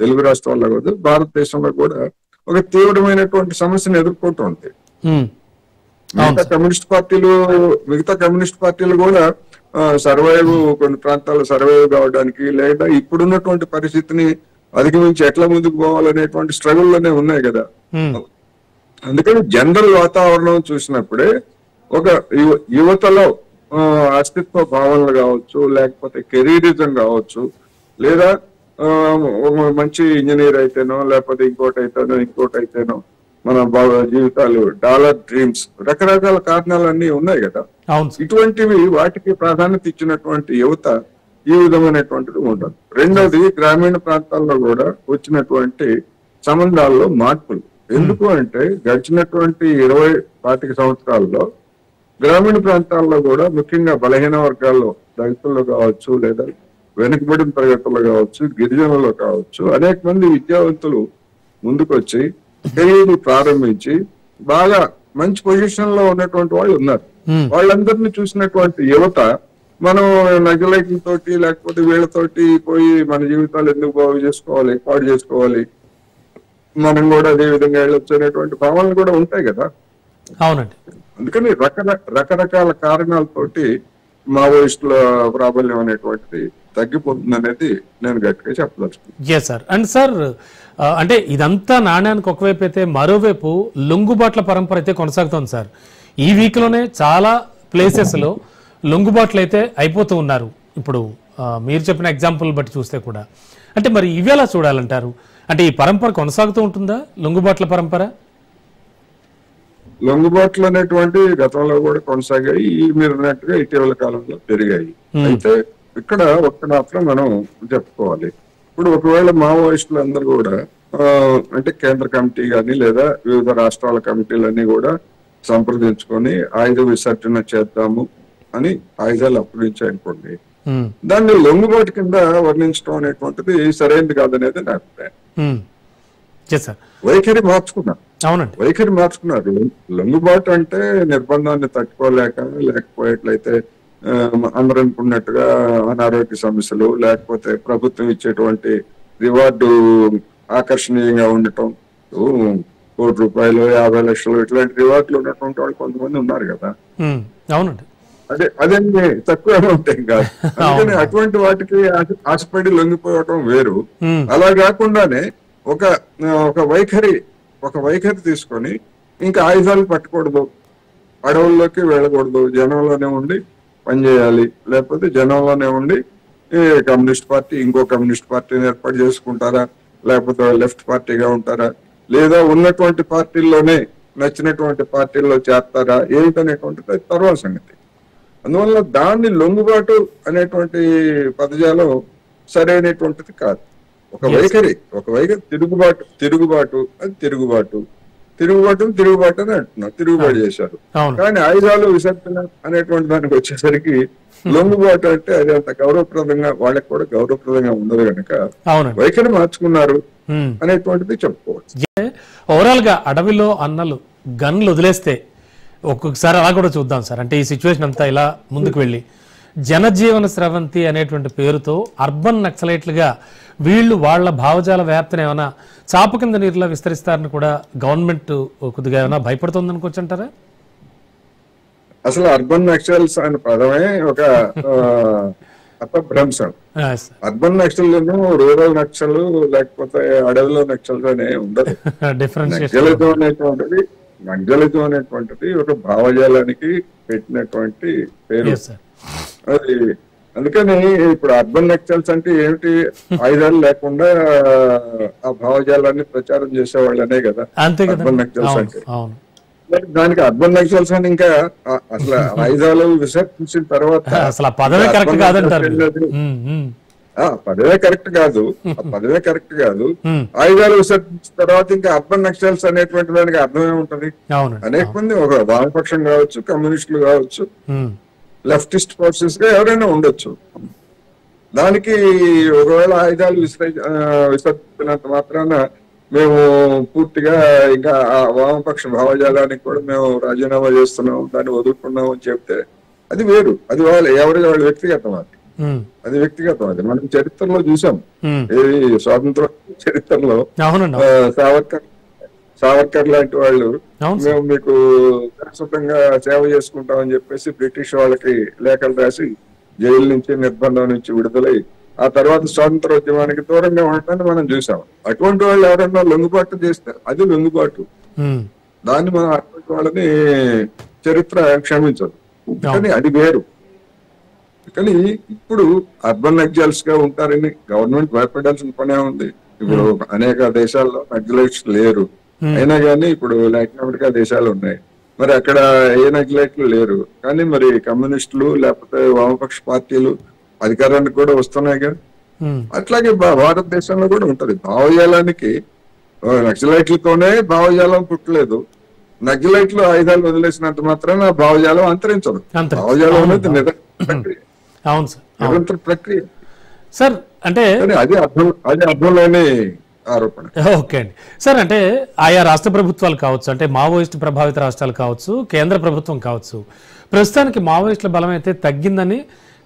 తెలుగు రాష్ట్రాల్లో కూడా, భారతదేశంలో కూడా ఒక తీవ్రమైనటువంటి సమస్యను ఎదుర్కొంటుంది. మిగతా కమ్యూనిస్ట్ పార్టీలు కూడా సర్వైవ్, కొన్ని ప్రాంతాల్లో సర్వైవ్ కావడానికి, లేదా ఇప్పుడున్నటువంటి పరిస్థితిని అధిగమించి ఎట్లా ముందుకు పోవాలనేటువంటి స్ట్రగుల్లోనే ఉన్నాయి కదా. అందుకని జనరల్ వాతావరణం చూసినప్పుడే ఒక యువతలో అస్తిత్వ భావనలు కావచ్చు, లేకపోతే కెరీరిజం కావచ్చు, లేదా మంచి ఇంజనీర్ అయితేనో, లేకపోతే ఇంకోటి అయితేనో మన జీవితాలు, డాలర్ డ్రీమ్స్, రకరకాల కారణాలన్నీ ఉన్నాయి కదా. ఇటువంటివి వాటికి ప్రాధాన్యత ఇచ్చినటువంటి యువత ఈ విధమైనటువంటిది ఉండదు. రెండోది, గ్రామీణ ప్రాంతాల్లో కూడా వచ్చినటువంటి సంబంధాల్లో మార్పులు. ఎందుకు అంటే గడిచినటువంటి 20-25 సంవత్సరాల్లో గ్రామీణ ప్రాంతాల్లో కూడా, ముఖ్యంగా బలహీన వర్గాల్లో, దళితుల్లో కావచ్చు, లేదా వెనుకబడిన తరగతుల్లో కావచ్చు, గిరిజనుల్లో కావచ్చు, అనేక మంది విద్యావంతులు ముందుకు వచ్చి కెరీర్ ప్రారంభించి బాగా మంచి పొజిషన్ లో ఉన్నటువంటి వాళ్ళు ఉన్నారు. వాళ్ళందరినీ చూసినటువంటి యువత మనం నక్సలైట్లతోటి లేకపోతే వీళ్ళతోటి పోయి మన జీవితాలు ఎందుకు బాగు చేసుకోవాలి, పాడు చేసుకోవాలి, మనం కూడా అదే విధంగా వెళ్ళొచ్చు అనేటువంటి భావనలు కూడా ఉంటాయి కదా. అవునండి. అందుకని రకరకాల కారణాలతోటి మావోయిస్టుల ప్రాబల్యం అనేటువంటిది తగ్గిపోతుంది అనేది నేను గట్టిగా చెప్పదలుచుకున్నాను. Yes sir. అండ్ సార్, అంటే ఇదంతా నాణ్యానికి ఒకవైపు అయితే మరోవైపు లొంగుబాట్ల పరంపర అయితే కొనసాగుతోంది సార్. ఈ వీక్ లోనే చాలా ప్లేసెస్ లో లొంగుబాట్లు అయితే అయిపోతూ ఉన్నారు. ఇప్పుడు మీరు చెప్పిన ఎగ్జాంపుల్ బట్టి చూస్తే కూడా, అంటే మరి ఇవి ఎలా చూడాలంటారు? అంటే ఈ పరంపర కొనసాగుతూ ఉంటుందా, లొంగుబాట్ల పరంపర? లొంగుబాట్లు అనేటువంటి గతంలో కూడా కొనసాగాయి, మీరు అన్నట్టుగా ఇటీవల కాలంలో పెరిగాయి. అయితే ఇక్కడ ఒక్క మాత్రం మనం చెప్పుకోవాలి. ఇప్పుడు ఒకవేళ మావోయిస్టులు అందరూ కూడా అంటే కేంద్ర కమిటీ కానీ లేదా వివిధ రాష్ట్రాల కమిటీలన్నీ కూడా సంప్రదించుకొని ఆయుధ విసర్జన చేద్దాము అని ఆయుధాలు అప్పగించాయనుకోండి, దాన్ని లొంగుబాటు కింద వర్ణించడం అనేటువంటిది సరైనది కాదనేది నా అభిప్రాయం. వైఖరి మార్చుకున్నారు. అవునండి, వైఖరి మార్చుకున్నారు. లొంగుబాటు అంటే నిర్బంధాన్ని తట్టుకోలేక, లేకపోయేట్లయితే అందరూ అనుకున్నట్టుగా అనారోగ్య సమస్యలు, లేకపోతే ప్రభుత్వం ఇచ్చేటువంటి రివార్డు ఆకర్షణీయంగా ఉండటం, ₹1 కోటి 50 లక్షలు ఇట్లాంటి రివార్డులు ఉన్నటువంటి వాళ్ళు కొంతమంది ఉన్నారు కదా. అవునండి, అదే తక్కువ అమౌంట్ ఏం కాదు. అందుకని అటువంటి వాటికి ఆశపడి లొంగిపోవటం వేరు. అలా కాకుండానే ఒక వైఖరి తీసుకొని ఇంకా ఆయుధాలు పట్టకూడదు, అడవుల్లోకి వెళ్ళకూడదు, జనంలోనే ఉండి పనిచేయాలి, లేకపోతే జనంలోనే ఉండి కమ్యూనిస్ట్ పార్టీ ఇంకో కమ్యూనిస్ట్ పార్టీని ఏర్పాటు చేసుకుంటారా, లేకపోతే లెఫ్ట్ పార్టీగా ఉంటారా, లేదా ఉన్నటువంటి పార్టీల్లోనే నచ్చినటువంటి పార్టీల్లో చేస్తారా, ఏమిటనేటువంటిది తర్వాత సంగతి. అందువల్ల దాన్ని లొంగుబాటు అనేటువంటి పదజాలం సరైనటువంటిది కాదు. ఒక వైఖరి తిరుగుబాటు అని అంటున్నారు, తిరుగుబాటు చేశారు. కానీ ఆయుధాలు విసర్జన అనేటువంటి దానికి వచ్చేసరికి లొంగుబాటు అంటే అది అంత గౌరవప్రదంగా, వాళ్ళకి కూడా గౌరవప్రదంగా ఉండదు కనుక వైఖరి మార్చుకున్నారు అనేటువంటిది చెప్పుకోవచ్చు. ఓవరాల్ గా అడవిలో అన్నలు గన్లు వదిలేస్తే ఒక్కొక్కసారి అలా కూడా చూద్దాం సార్. అంటే ఈ సిచ్యువేషన్ అంతా ఇలా ముందుకు వెళ్ళి జనజీవన స్రవంతి అనేటువంటి పేరుతో అర్బన్ నక్సలైట్లుగా వీళ్ళు వాళ్ళ భావజాల వ్యాప్తిని ఏమైనా చాప కింద నీరులా విస్తరిస్తారని కూడా గవర్నమెంట్ కొద్దిగా ఏమైనా భయపడుతుంది అనుకోవచ్చు అంటారా? అసలు అర్బన్ నక్సల్స్ అనే పదమే ఒక అపభ్రంశం. అర్బన్ నక్సల్ను రూరల్ నక్సల్ లేకపోతే అడవిలో నక్సల్స్ అనే ఉండదు. నక్సలిజం అనేటువంటిది ఒక భావజాలానికి పెట్టినటువంటి పేరు అది. అందుకని ఇప్పుడు అర్బన్ నక్సల్స్ అంటే ఏమిటి, ఆయుధాలు లేకుండా ఆ భావజాలాన్ని ప్రచారం చేసేవాళ్ళనే కదా అర్బన్ నక్సల్స్ అంటే. దానికి అర్బన్ నక్సల్స్ అని ఇంకా అసలు ఆయుధాలు విసర్జించిన తర్వాత పదవే కరెక్ట్ కాదు. ఆయుధాలు విసర్జించిన తర్వాత ఇంకా అర్బన్ నక్సల్స్ అనేటువంటి దానికి అర్థమే ఉంటది. అనేక మంది ఒక వామపక్షం కావచ్చు, కమ్యూనిస్టులు కావచ్చు, లెఫ్టిస్ట్ ఫోర్సెస్ గా ఎవరైనా ఉండొచ్చు. దానికి ఒకవేళ ఆయుధాలు విసర్జించినంత మాత్రాన మేము పూర్తిగా ఇంకా ఆ వామపక్ష భావజాలానికి కూడా మేము రాజీనామా చేస్తున్నాం, దాన్ని వదులుకున్నాం అని చెప్తే అది వేరు. అది వాళ్ళ వ్యక్తిగతం. అది వ్యక్తిగతం. అది మనం చరిత్రలో చూసాం. ఏది స్వాతంత్ర చరిత్రలో సావర్కర్ లాంటి వాళ్ళు మేము మీకు శాశ్వతంగా సేవ చేసుకుంటామని చెప్పేసి బ్రిటిష్ వాళ్ళకి లేఖలు రాసి జైలు నుంచి, నిర్బంధం నుంచి విడుదలై ఆ తర్వాత స్వాతంత్రోద్యమానికి దూరంగా ఉండటాన్ని మనం చూసాం. అటువంటి వాళ్ళు ఎవరైనా లొంగుబాటు చేస్తే అది లొంగుబాటు. దాన్ని మనం అటువంటి వాళ్ళని చరిత్ర క్షమించదు. కానీ అది వేరు. కానీ ఇప్పుడు అర్బన్ నక్సల్స్ గా ఉంటారని గవర్నమెంట్ భయపడాల్సిన పనే ఉంది. ఇప్పుడు అనేక దేశాల్లో నక్సలైట్స్ లేరు, అయినా కానీ ఇప్పుడు లాటిన్ అమెరికా దేశాలు ఉన్నాయి, మరి అక్కడ ఏ నక్సలైట్లు లేరు. కానీ మరి కమ్యూనిస్టులు లేకపోతే వామపక్ష పార్టీలు అధికారానికి కూడా వస్తున్నాయిగా. అట్లాగే భారతదేశంలో కూడా ఉంటది. భావజాలానికి నక్సలైట్లతోనే భావజాలం పుట్టలేదు. నక్సలైట్లు ఆయుధాలు వదిలేసినంత మాత్రాన భావజాలం అంతరించదు. భావజాలం అనేది నిరంతర ప్రక్రియ సార్. అంటే అది అర్థం లేని ఆరోపణ. ఓకే అండి సార్, అంటే ఆయా రాష్ట్ర ప్రభుత్వాలు కావచ్చు, అంటే మావోయిస్టు ప్రభావిత రాష్ట్రాలు కావచ్చు, కేంద్ర ప్రభుత్వం కావచ్చు, ప్రస్తుతానికి మావోయిస్టుల బలం అయితే తగ్గిందని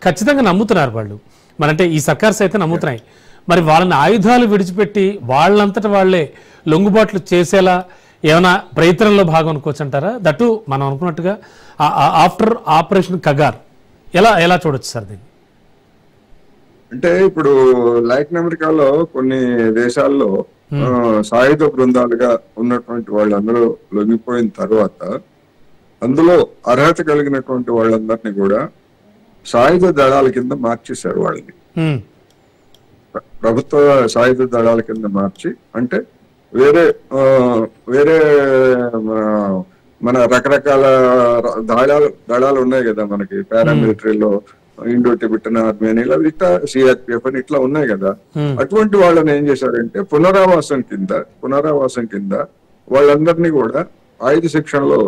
ఖచ్చితంగా నమ్ముతున్నారు వాళ్ళు. మరంటే ఈ సర్కార్స్ అయితే నమ్ముతున్నాయి. మరి వాళ్ళని ఆయుధాలు విడిచిపెట్టి వాళ్ళంతట వాళ్లే లొంగుబాట్లు చేసేలా ఏమైనా ప్రయత్నంలో భాగం అనుకోవచ్చు అంటారా? దట్టు మనం అనుకున్నట్టుగా ఆఫ్టర్ ఆపరేషన్ కగార్ ఎలా ఎలా చూడొచ్చు సార్ దీన్ని? అంటే ఇప్పుడు లాటిన్ అమెరికాలో కొన్ని దేశాల్లో సాయుధ బృందాలుగా ఉన్నటువంటి వాళ్ళందరూ లొంగిపోయిన తర్వాత అందులో అర్హత కలిగినటువంటి వాళ్ళందరినీ కూడా సాయుధ దళాల కింద మార్చేశారు వాళ్ళని. ప్రభుత్వ సాయుధ దళాల కింద మార్చి, అంటే వేరే వేరే మన రకరకాల దళాలు ఉన్నాయి కదా మనకి, పారామిలిటరీలో ఇండో టిబెటన్ ఆర్మీ అని, ఇలా ఇట్లా సిఆర్పిఎఫ్ అని ఇట్లా ఉన్నాయి కదా. అటువంటి వాళ్ళని ఏం చేశారంటే పునరావాసం కింద వాళ్ళందరినీ కూడా ఆయుధ శిక్షణలో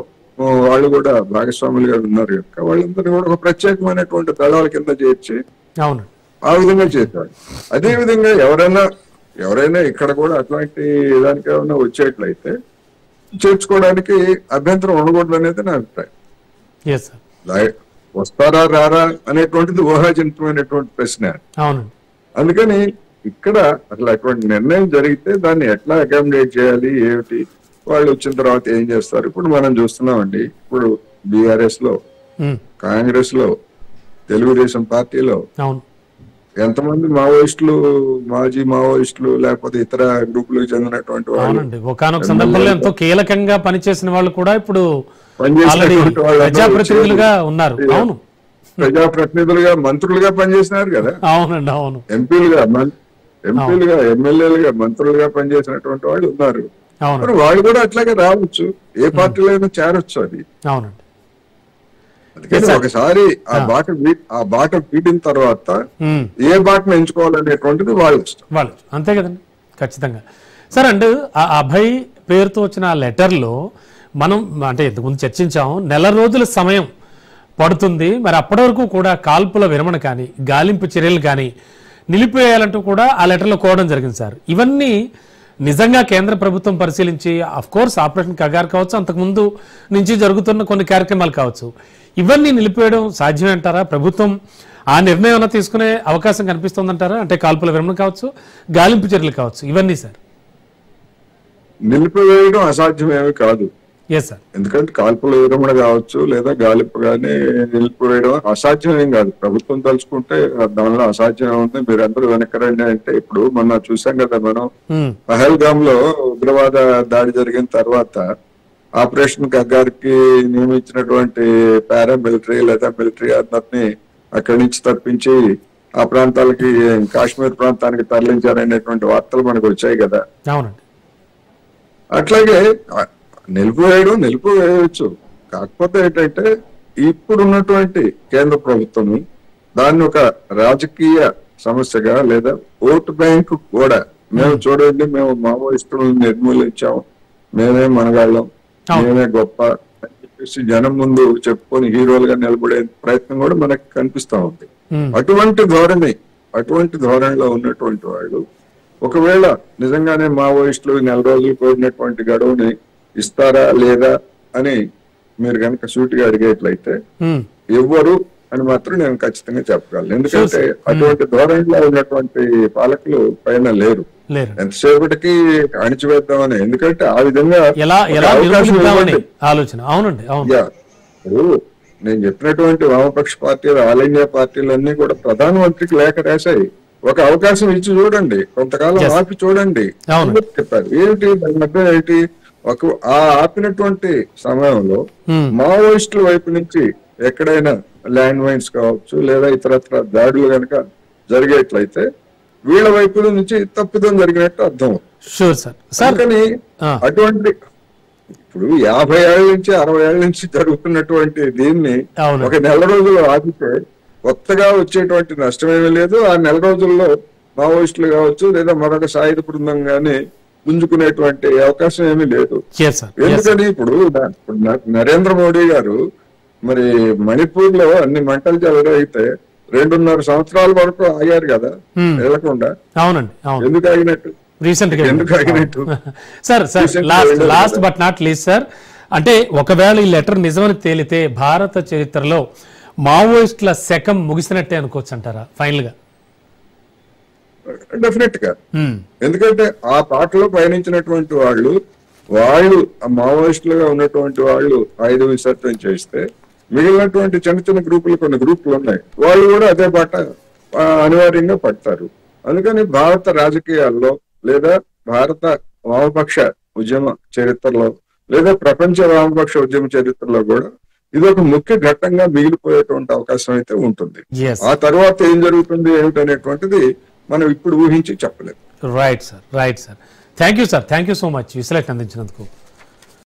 వాళ్ళు కూడా భాగస్వాములుగా ఉన్నారు కనుక వాళ్ళందరినీ కూడా ఒక ప్రత్యేకమైనటువంటి దళాల కింద చేర్చి ఆ విధంగా చేశారు. అదే విధంగా ఎవరైనా ఇక్కడ కూడా అట్లాంటి దానికి ఏమైనా వచ్చేట్లయితే చేర్చుకోవడానికి అభ్యంతరం ఉండకూడదు అనేది నా అభిప్రాయం. వస్తారా రారా అనేటువంటిది ఊహాజనితమైనటువంటి ప్రశ్న. అందుకని ఇక్కడ అసలు అటువంటి నిర్ణయం జరిగితే దాన్ని ఎట్లా అకామిడేట్ చేయాలి, ఏమిటి, వాళ్ళు వచ్చిన తర్వాత ఏం చేస్తారు. ఇప్పుడు మనం చూస్తున్నామండి, ఇప్పుడు బీఆర్ఎస్ లో, కాంగ్రెస్ లో, తెలుగుదేశం పార్టీలో ఎంతమంది మావోయిస్టులు, మాజీ మావోయిస్టులు లేకపోతే ఇతర గ్రూపులకు చెందినటువంటి వాళ్ళు, ఒకనొక సందర్భంలో ఎంతో కీలకంగా పనిచేసిన వాళ్ళు కూడా ఇప్పుడు ప్రజాప్రతినిధులుగా ఉన్నారు. అవును, ప్రజాప్రతినిధులుగా, మంత్రులుగా పనిచేసినారు కదా. అవునండి, అవును, ఎంపీలుగా, ఎమ్మెల్యేలుగా, మంత్రులుగా పనిచేసినటువంటి వాళ్ళు ఉన్నారు. వాళ్ళు కూడా అట్లాగే రావచ్చు, ఏ పార్టీలో అయినా చేరొచ్చు. అది అవునండి. అందుకని ఒకసారి ఆ బాట వీటిన తర్వాత ఏ బాటను ఎంచుకోవాలనేటువంటిది వాళ్ళు ఇష్టం. వాళ్ళు అంతే కదండి, ఖచ్చితంగా. సార్, అంటే ఆ అభయ్ పేరుతో వచ్చిన ఆ లెటర్లో మనం అంటే ఇంతకుముందు చర్చించాము, నెల రోజుల సమయం పడుతుంది, మరి అప్పటి వరకు కూడా కాల్పుల విరమణ కానీ గాలింపు చర్యలు కానీ నిలిపివేయాలంటూ కూడా ఆ లెటర్లో కోవడం జరిగింది సార్. ఇవన్నీ నిజంగా కేంద్ర ప్రభుత్వం పరిశీలించి, అఫ్ కోర్స్ ఆపరేషన్ కగార్ కావచ్చు, అంతకుముందు నుంచి జరుగుతున్న కొన్ని కార్యక్రమాలు కావచ్చు, ఇవన్నీ నిలిపివేయడం సాధ్యమే అంటారా? ప్రభుత్వం ఆ నిర్ణయం తీసుకునే అవకాశం కనిపిస్తుందంటారా? అంటే కాల్పుల విరమణ కావచ్చు, గాలింపు చర్యలు కావచ్చు, ఇవన్నీ సార్ నిలిపివేయడం అసాధ్యమేమి కాదు. ఎందుకంటే కాల్పుల విరమణ కావచ్చు లేదా గాలింపు కానీ నిలిపివేయడం అసాధ్యం ఏం కాదు. ప్రభుత్వం తలుచుకుంటే దానిలో అసాధ్యం ఉంది. మీరందరూ వెనకరండి అంటే, ఇప్పుడు మొన్న చూసాం కదా మనం, పహల్గామ్ లో ఉగ్రవాద దాడి జరిగిన తర్వాత ఆపరేషన్ కగార్కి నియమించినటువంటి పారామిలిటరీ లేదా మిలిటరీ అందరినీ అక్కడి నుంచి తప్పించి ఆ ప్రాంతాలకి, కాశ్మీర్ ప్రాంతానికి తరలించారనేటువంటి వార్తలు మనకు వచ్చాయి కదా. అట్లాగే నిలిపివేయచ్చు. కాకపోతే ఏంటంటే ఇప్పుడున్నటువంటి కేంద్ర ప్రభుత్వము దాన్ని ఒక రాజకీయ సమస్యగా లేదా ఓటు బ్యాంకు కూడా, మేము చూడండి మేము మావోయిస్టులను నిర్మూలించాం, మేమే మనగాళ్ళం, మేమే గొప్ప అని చెప్పేసి జనం ముందు చెప్పుకొని హీరోలుగా నిలబడే ప్రయత్నం కూడా మనకి కనిపిస్తా ఉంది. అటువంటి ధోరణిలో ఉన్నటువంటి వాళ్ళు ఒకవేళ నిజంగానే మావోయిస్టులు నెల రోజులు కోరినటువంటి గడువుని ఇస్తారా లేదా అని మీరు కనుక సూటిగా అడిగేట్లయితే ఎవ్వరు అని మాత్రం నేను ఖచ్చితంగా చెప్పగలను. ఎందుకంటే అటువంటి ధోరణిలో ఉన్నటువంటి పాలకులు పైన లేరు. ఎంతసేపటికి అణిచివేద్దామని, ఎందుకంటే ఆ విధంగా నేను చెప్పినటువంటి వామపక్ష పార్టీలు, ఆల్ ఇండియా పార్టీలన్నీ కూడా ప్రధానమంత్రికి లేఖ రాశాయి. ఒక అవకాశం ఇచ్చి చూడండి, కొంతకాలం ఆపి చూడండి చెప్పారు. ఏంటి దాని మధ్య ఏంటి, ఆ ఆపినటువంటి సమయంలో మావోయిస్టుల వైపు నుంచి ఎక్కడైనా ల్యాండ్ మైన్స్ కావచ్చు లేదా ఇతరత్ర దాడులు కనుక జరిగేట్లయితే వీళ్ళ వైపు నుంచి తప్పిదం జరిగినట్టు అర్థం. కానీ అటువంటి ఇప్పుడు 50 ఏళ్ల నుంచి 60 ఏళ్ల నుంచి జరుగుతున్నటువంటి దీన్ని ఒక నెల రోజులు ఆపితే కొత్తగా వచ్చేటువంటి నష్టమేమీ లేదు. ఆ నెల రోజుల్లో మావోయిస్టులు కావచ్చు లేదా మరొక సాయుధ బృందం గానీ పుంజుకునేటువంటి అవకాశం ఏమీ లేదు. ఎందుకని ఇప్పుడు నరేంద్ర మోడీ గారు మరి మణిపూర్ లో అన్ని మంటలు చెలరైతే 2.5 సంవత్సరాల వరకు ఆగారు కదా వెళ్లకుండా. ఎందుకు ఆగినట్టు? రీసెంట్ గా ఎందుకు ఆగినట్టు? Sir last but not least sir, అంటే ఒకవేళ ఈ లెటర్ నిజమని తేలితే భారత చరిత్రలో మావోయిస్టుల శకం ముగిసినట్టే అనుకోవచ్చు అంటారా ఫైనల్ గా? డెఫినెట్ గా. ఎందుకంటే ఆ పాటలో పయనించినటువంటి వాళ్ళు మావోయిస్టులుగా ఉన్నటువంటి వాళ్ళు ఆయుధ విసర్జన చేస్తే మిగిలినటువంటి చిన్న చిన్న గ్రూపులు, కొన్ని గ్రూపులు ఉన్నాయి, వాళ్ళు కూడా అదే బాట అనివార్యంగా పడతారు. అందుకని భారత రాజకీయాల్లో లేదా భారత వామపక్ష ఉద్యమ చరిత్రలో లేదా ప్రపంచ వామపక్ష ఉద్యమ చరిత్రలో కూడా ఇది ఒక ముఖ్య ఘట్టంగా మిగిలిపోయేటువంటి అవకాశం అయితే ఉంటుంది. ఆ తర్వాత ఏం జరుగుతుంది ఏమిటనేటువంటిది మనం ఇప్పుడు ఊహించి చెప్పలేదు. Right sir. Thank you sir, thank you so much విశ్లేషణ అందించినందుకు.